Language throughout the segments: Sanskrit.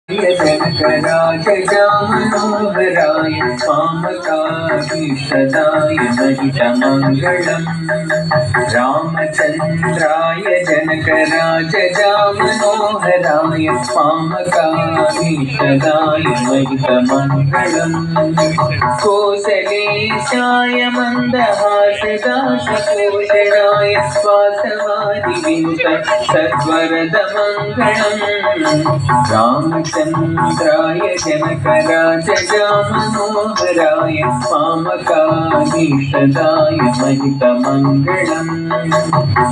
जनकराजमनोहराय कामकाभीष्टदाय महितमङ्गलम् रामचन्द्राय जनकराजमनोहराय कामकाभीष्टदाय महितमङ्गलम् कोसलेशाय मन्दहासदासभूषणाय वासवादिविनुत सद्वरदमङ्गलम् रामचन्द्राय जनकराजमनोहराय कामकाभीष्टदाय महितमङ्गलम्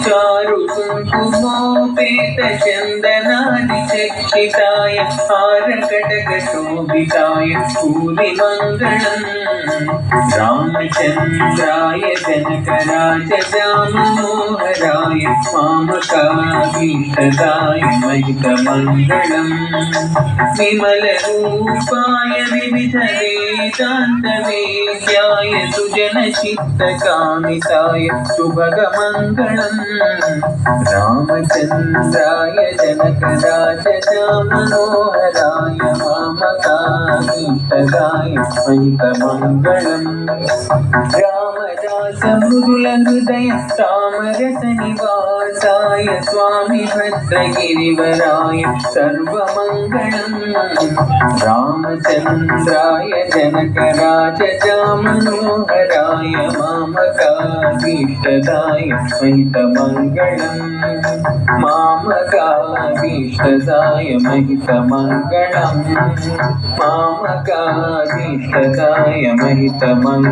चारुकुङ्कुमोपेतचन्दनादिचक्षिताय हारकटकशोभिताय भूरिमङ्गलम् रामचन्द्राय जनकराजमनोहराय कामकाभीष्टदाय महितमङ्गलम् विमलरूपाय विविधवेदान्तवेद्याय सुजनचित्तकामिताय शुभगमङ्गलम् रामचन्द्राय जनकराजमनोहराय कामकाभीष्टदाय महितमङ्गलम् रामदासमृदुलहृदय तामरसनिवासाय स्वामी भद्रगिरिवराय सर्वमङ्गलम् रामचन्द्राय जनकराजमनोहराय कामकाभीष्टदाय महितमङ्गलम् कामकाभीष्टदाय महितमङ्गलम् कामकाभीष्टदाय महितमङ्गलम्।